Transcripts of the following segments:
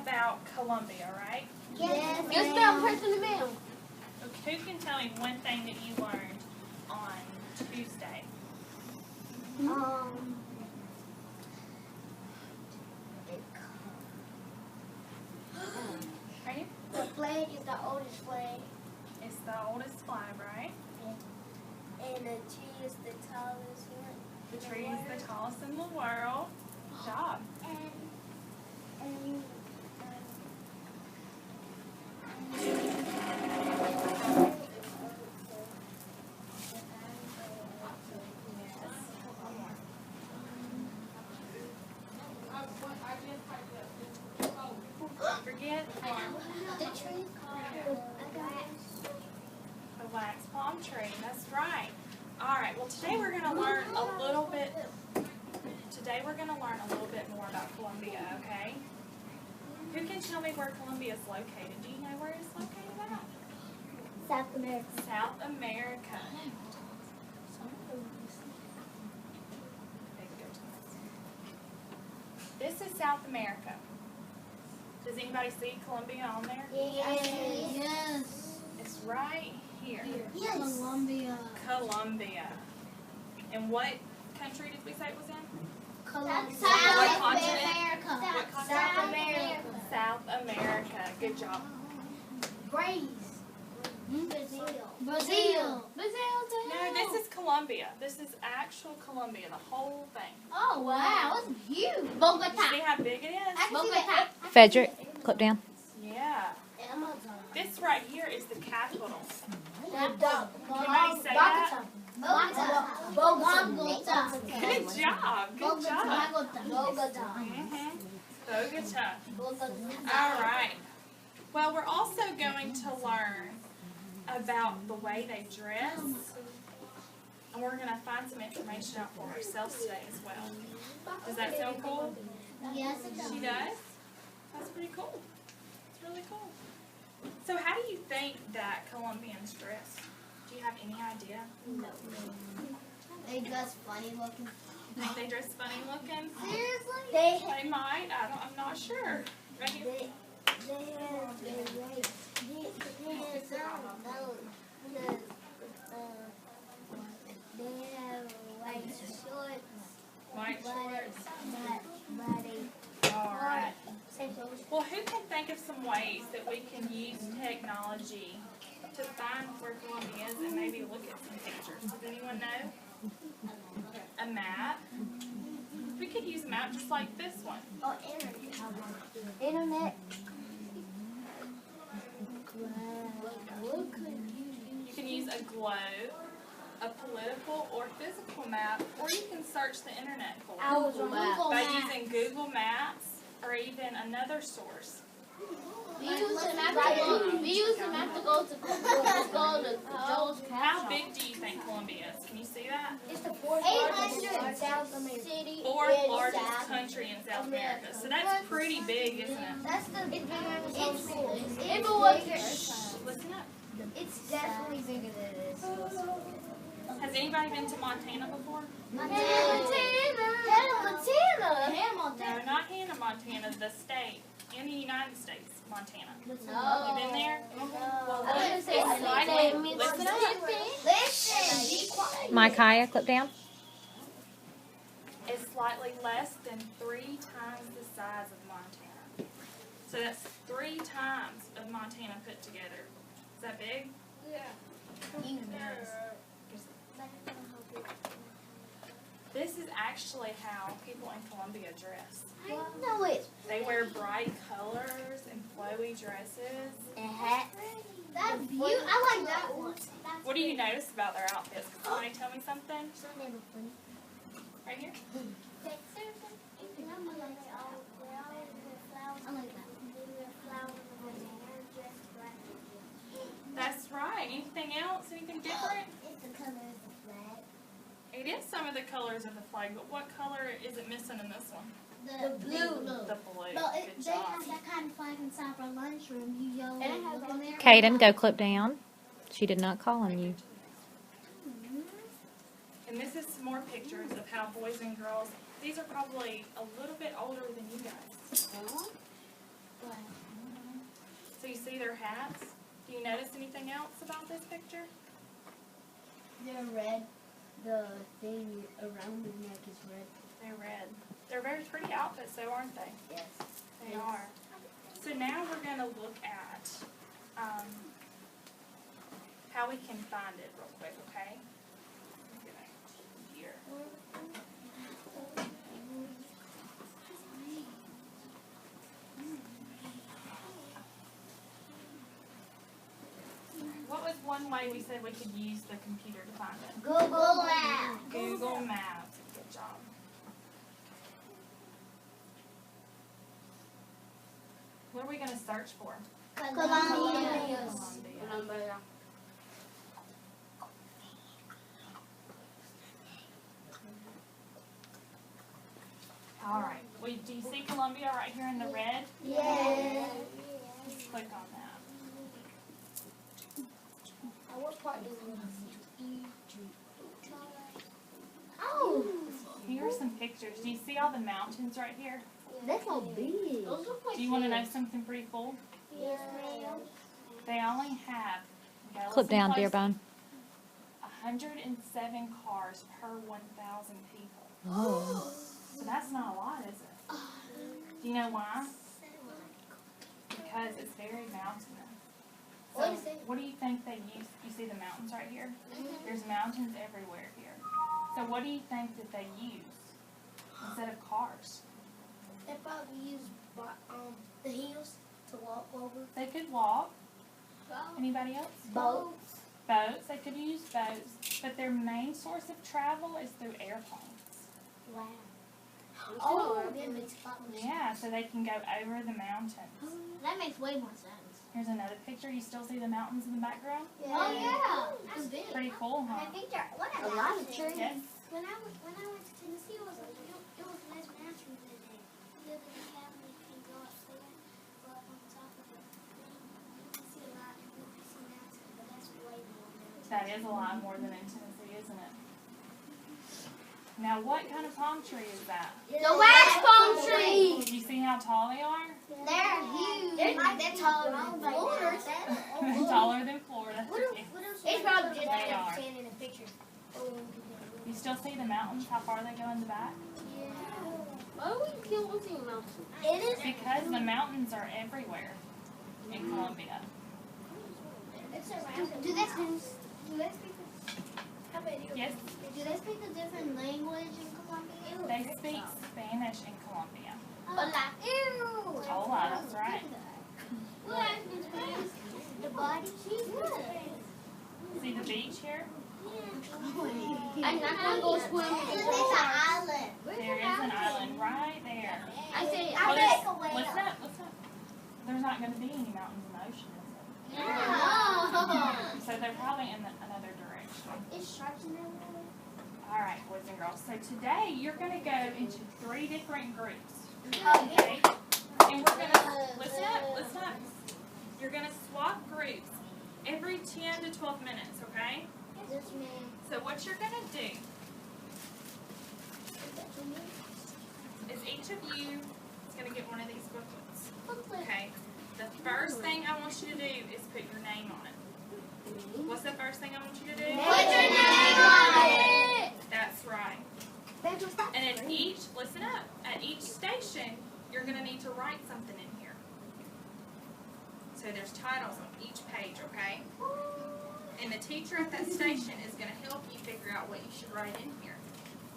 about Colombia, right? Yes. Yes, ma'am. Press in the mail. Who can tell me one thing that you learned on Tuesday? Right here? The flag is the oldest flag, It's the oldest flag, right? and the tree is the tallest one. The tree is the tallest in the world. Good job. Forget The tree is called the wax palm tree. That's right. All right. Well, today we're going to learn a little bit. Today we're going to learn a little bit more about Colombia. Okay. Who can tell me where Colombia is located? Do you know where it's located at? South America. South America. This is South America. Does anybody see Colombia on there? Yes. It's right here. Yes. Colombia. Colombia. And what country did we say it was in? Colombia. What continent? South America. South America. Good job. Brazil. Brazil. Brazil. No, this is Colombia. This is actual Colombia, the whole thing. Oh, wow. It's huge. You see Bogota. how big it is? Bogota. Frederick, clip down. Yeah. Amazon. This right here is the capital. Bogota. Can you say that? Bogota. Good job. Good job. Bogota. Bogota. Bogota. All right. Well, we're also going to learn about the way they dress. And we're going to find some information out for ourselves today as well. Does that sound cool? Yes, it does. She does? That's pretty cool. It's really cool. So how do you think that Colombians dress? Do you have any idea? No. They dress funny looking. You think they dress funny looking? Seriously? They might. I'm not sure. Right here. White shorts. All right. Well, who can think of some ways that we can use technology to find where Colombia is and maybe look at some pictures? Does anyone know? A map. We could use a map just like this one. Oh, internet. You can use a globe, a political or physical map, or you can search the internet for it by using Google Maps or even another source. We use the map to go to Joe's Castle. How big do you think Colombia is? Can you see that? It's the fourth largest South America. Fourth largest country in South America. So that's pretty big, isn't it? That's the Listen up. It's definitely bigger than this. Has anybody been to Montana before? Montana. No, not Hannah, Montana, the state in the United States, Montana. No. You been there? Well, I was look, gonna say slightly, listen up. Listen, be quiet. Micaiah, clip down. It's slightly less than 3 times the size of Montana. So that's 3 times of Montana put together. Is that big? This is actually how people in Colombia dress. I know it. They wear bright colors and flowy dresses. A hat. That's beautiful. I like that one. What do you notice about their outfits? Can somebody tell me something? Right here? That's right. Anything else? Anything different? It's the color of the flag. It is some of the colors of the flag, but what color is it missing in this one? The blue. The blue. No, Good they job. have that kind of flag inside our lunchroom. You yellow look in there. Caden, go clip down. She did not call on you. And this is some more pictures of how boys and girls, these are probably a little bit older than you guys. their hats. Do you notice anything else about this picture? They're red. The thing around the neck is red. They're red. They're very pretty outfits, though, aren't they? Yes. They are. So now we're going to look at how we can find it real quick, okay? Look at it here. What was one way we said we could use the computer to find it? Google Maps. Google Maps. Good job. What are we going to search for? Columbia. Columbia. All right. Do you see Columbia right here in the red? Yeah. Let's click on that. What part does it see? Oh. Here are some pictures. Do you see all the mountains right here? That's so big. Those look like Do you want to know something pretty cool? Yes, ma'am. They only have, Clip down, Dearbone. 107 cars per 1,000 people. Oh. So that's not a lot, is it? Do you know why? Because it's very mountainous. So What is it? what do you think they use? You see the mountains right here? There's mountains everywhere here. So what do you think that they use instead of cars? They probably use the heels to walk over. They could walk. Anybody else? Boats. Boats. They could use boats. But their main source of travel is through airplanes. Wow. Oh, that makes a lot more sense. Yeah, so they can go over the mountains. That makes way more sense. Here's another picture. You still see the mountains in the background? Oh yeah. That's big. Pretty cool, huh? I think they're A lot of trees. Yes. When I went to Tennessee, it was nice mountains in there. You live in a cabin, you can go upstairs, go up on top of it. You can see a lot, you can see mountains, but that's way more than That is a lot more than in Tennessee, isn't it? Now, what kind of palm tree is that? The wax palm tree. Do you see how tall they are? They're huge. They're taller than Florida. They're taller than Florida. It's probably just They are. in a picture. You still see the mountains, how far they go in the back? Why do we kill looking mountains? It is. Because the mountains are everywhere in Colombia. It's around. Do they speak? How many? Yes, Do they speak a different language in Colombia? they speak Spanish in Colombia. Hola. Ew. Hola, that's right. The body. See the beach here? I'm not gonna go swimming. It's an island. There is an island right there. I say, Well, bet. let's not. There's not going to be any mountains in the ocean, is there? no. So they're probably in another direction. It's sharks in there. All right, boys and girls. So today you're going to go into 3 different groups. Oh, Okay? And we're going to, listen up. You're going to swap groups every 10 to 12 minutes, okay? Yes, ma'am. So what you're going to do is each of you is going to get one of these booklets. Okay? The first thing I want you to do is put your name on it. What's the first thing I want you to do? Put your name on it. That's right. And at each, listen up, at each station, you're going to need to write something in here. So there's titles on each page, okay? And the teacher at that station is going to help you figure out what you should write in here.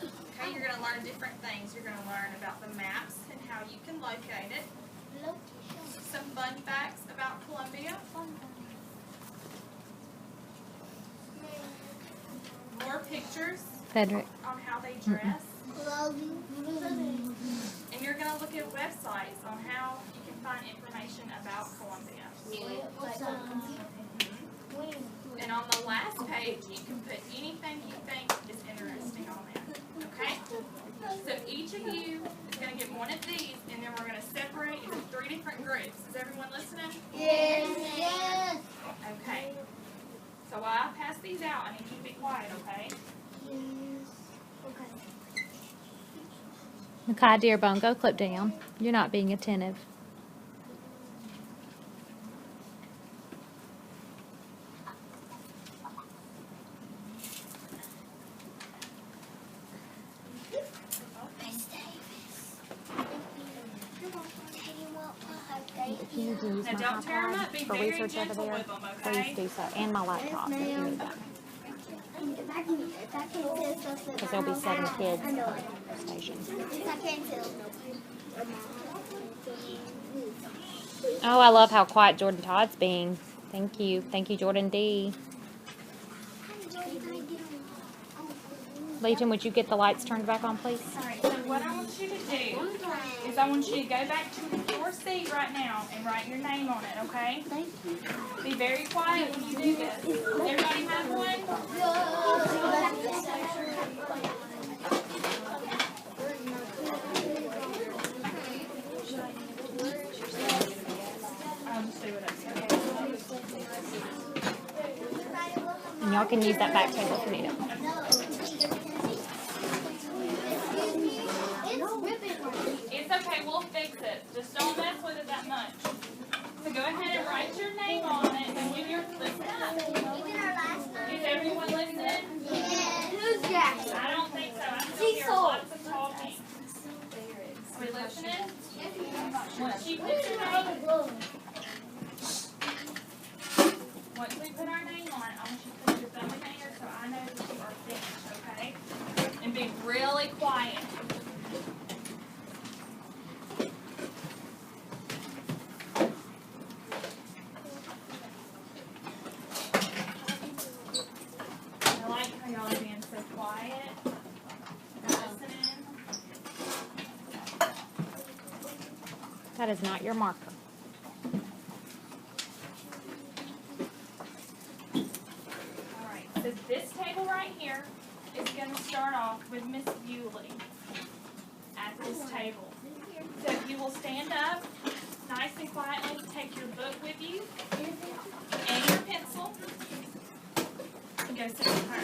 Okay, you're going to learn different things. You're going to learn about the maps and how you can locate it. Some fun facts about Colombia. More pictures Frederick. on how they dress. And you're going to look at websites on how you can find information about Colombia. And on the last page, you can put anything you think is interesting on there. Okay? So each of you is going to get one of these, and then we're going to separate into 3 different groups. Is everyone listening? Yes. Okay. So while I pass these out, I need you to be quiet, okay? Makai Dearbone, go clip down. You're not being attentive. If you need to use Now my don't tear 'em iPad up. Be for very research over gentle there, with 'em, please okay? do so. And my laptop if you need that. If I can't tell stuff Because there'll be 7 kids I know per it. station. If I can't tell. Oh, I love how quiet Jordan Todd's being. Thank you. Thank you, Jordan D. Leighton, would you get the lights turned back on, please? Alright, so what I want you to do is I want you to go back to your seat right now and write your name on it, okay? Thank you. Be very quiet when you do this. Does everybody have one? I'll just do what I said. And y'all can use that back table if you need it. It's okay, we'll fix it. Just don't mess with it that much. So go ahead and write your name on it, and when you're listening, is everyone listening? Who's Jackson? I don't think so. I still hear lots of talking. Are we listening? Once you put your name, once we put our name on it, I want you to put your thumb and finger so I know that you are finished, okay? And be really quiet. I like how y'all are being so quiet. Listening. That is not your marker. Alright, so this table right here is going to start off with Miss Bewley at this table. So you will stand up nice and quietly, take your book with you and your pencil and go sit with her.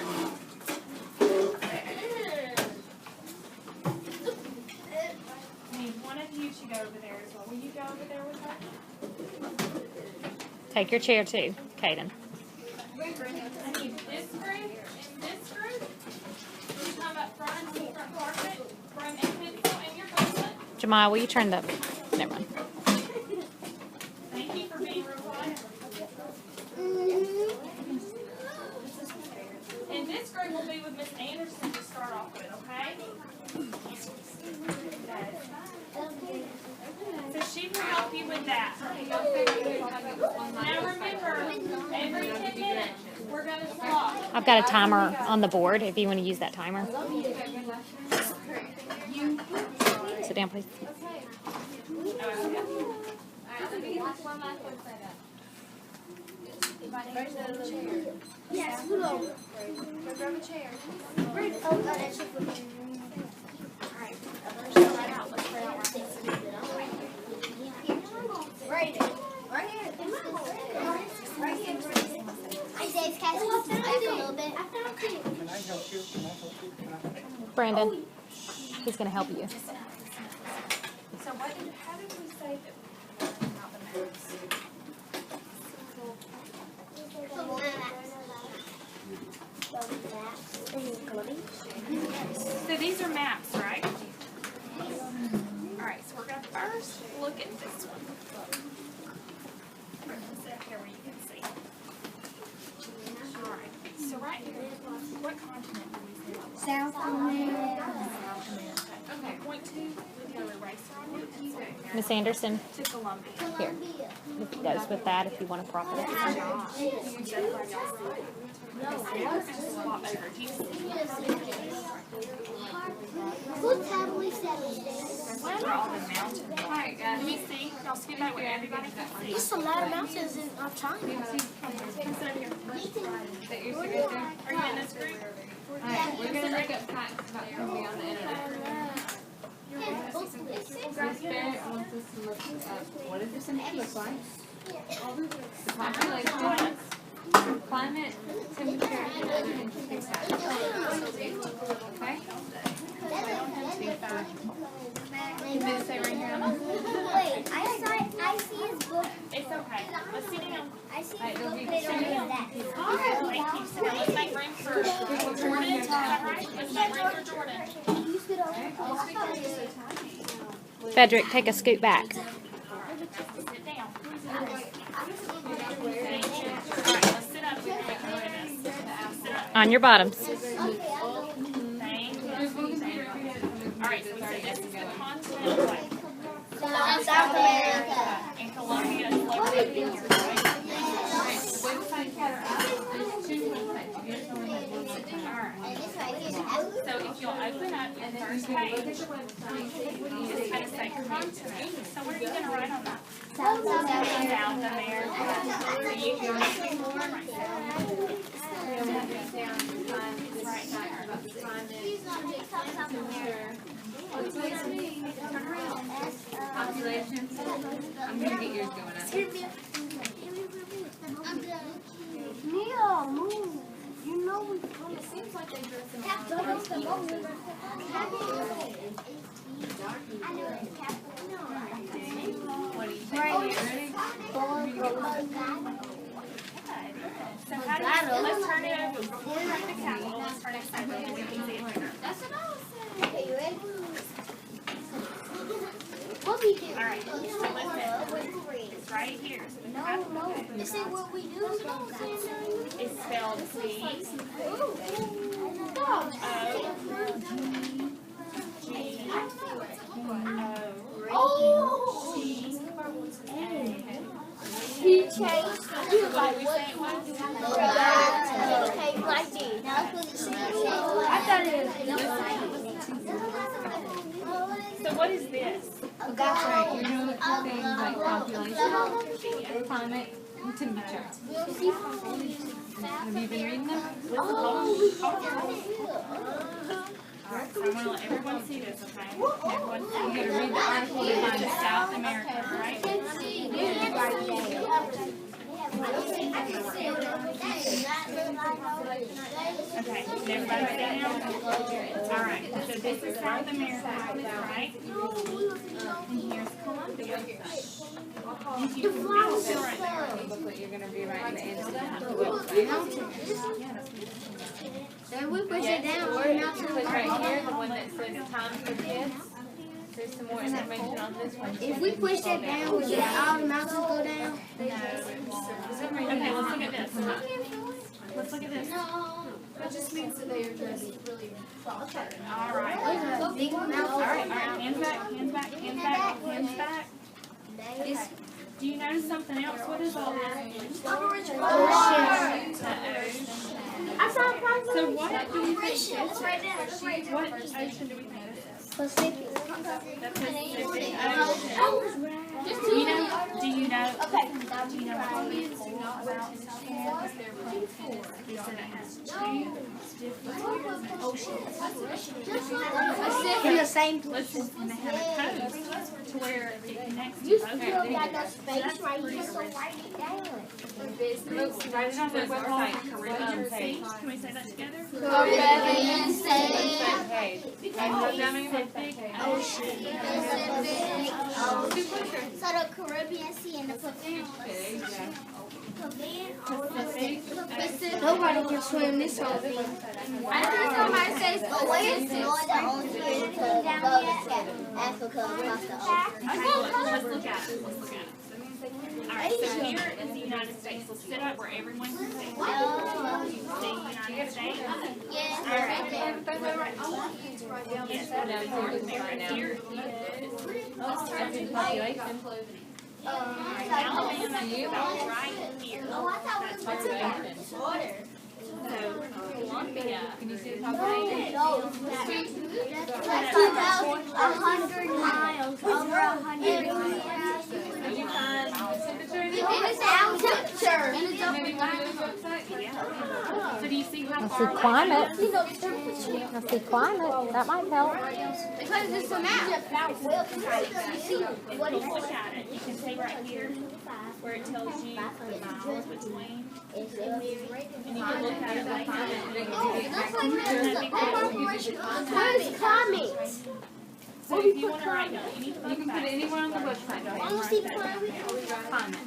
I need one of you to go over there as well. Will you go over there with her? Take your chair too, Kaden. I need this group and this group to come up front to the front carpet, bring a pencil and your booklet. Jemiah, will you turn the... Never mind. Thank you for being real quiet. And this group will be with Miss Anderson to start off with, okay? So she will help you with that. Now remember, every 10 minutes, we're going to swap. I've got a timer on the board if you want to use that timer. Sit down, please. Yes, who knows? Grab a chair. Oh, that's just right here. Right here. Right here. I saved Cassie. I a little bit. Can I help you? Can I help you? Can I help you? Brandon, he's going to help you. So how did we say that we were about the maps? So these are maps, right? Alright, so we're going to first look at this one. Sit up here where you can see. Alright, so right here, what continent do we say? South America. Okay, point to with your eraser on it. Miss Anderson, To Colombia. here. If it goes with that, if you want to prop it up. Swap over. Do you see? Good time we said this. Those are all the mountains. Alright, guys. Let me see. I'll skip back where everybody can see. There's a lot of mountains in China. Are you in this group? Alright, we're gonna look up facts about Colombia on the internet. Miss Barrett wants us to look up what does this country look like? The population, climate, temperature, and other interesting facts. Okay? You did say right here, Emma? Wait, I see his book. It's okay. Let's sit down. I see Alright, his it'll book be later on sitting that. Thank you. So now let's make room for Jordan. Is that right? Let's make room for Jordan. You sit over. Frederick, take a scoot back. So sit down. Alright, let's sit up. We can make noise. Sit up. On your bottoms. Thank you. Alright, so we said this is the continent of what? South America. And Colombia is located here, right? Website there's 2 websites. You just only have 1 website. Alright. And this right here. So if you'll open up your first page, it's going to say continent. So what are you going to write on that? South South America. America. So you can write South America. Population. I'm gonna get yours going up. Neil, move. You know we. It seems like they dress in I know it's capital. What do you think? Right Ready? So how do you, let's turn it over. Before we write the capital, let's turn it so that we can see it better. That's what I was saying. Okay, you ready? What we do? Alright, so listen. It's right here. So the capital This is what we do. is spelled C. He changed. He was like, what? Okay, like this. I thought it So what is this? That's right. You're gonna look for things like population, climate, and temperature. Have you been reading them? Alright, so I'm going to let everyone see this, okay? Everyone You gotta read the article to find see out. South America, right? Okay, can everybody sit down? Alright, so this is South America, right? And here's Colombia. And you can read it right there. Booklet, you're gonna be writing the answer to the website. Then we push it down. Click right here, the one that says time for kids. There's some more information on this one. If we push that down, will all the mountains go down? Okay, let's look at this. Let's look at this. That just means that they are dressed really proper. Alright. Big mountains. Alright, hands back, hands back, hands back, hands back. Do you notice something else? What is all this? The ocean. I saw a problem. So what do you think this is? It's right there. It's right there. What ocean do we think this is? Pacific. The Pacific Ocean. Do Do you know how we pull about this ocean? We said it has 2 different oceans. In the same Listen, and they have a coast to where it connects to You both. still got no space right here, so write it down. Right on the website, Caribbean Sea. Can we say that together? Caribbean Sea. Page. And look down in the Pacific Ocean. So the Caribbean Sea and the Pacific. Nobody can swim this whole thing. I think somebody says, But where is the only way to go to Africa across the ocean? Okay, let's look at it. Let's look at it. Alright, so here is the United States. Let's sit up where everyone can see. You see United States? Yes. Alright. I want you to write down Yes, this. that is North America. Here is That's in population. Alabama is about right here. That's where we are. So, Colombia. Can you see the population? That's about 100 miles. Over 100 miles. Did you find temperature? It is our temperature. Maybe go to this website? So do you see how I far see away climate. it is? I see climate. That might help. Because it's a map. If you look at it, you can see right here where it tells you the miles between. And you can look at it like that. Where's climate? So if you want to write down anything You can put it anywhere on the website. I want to see climate. Climate.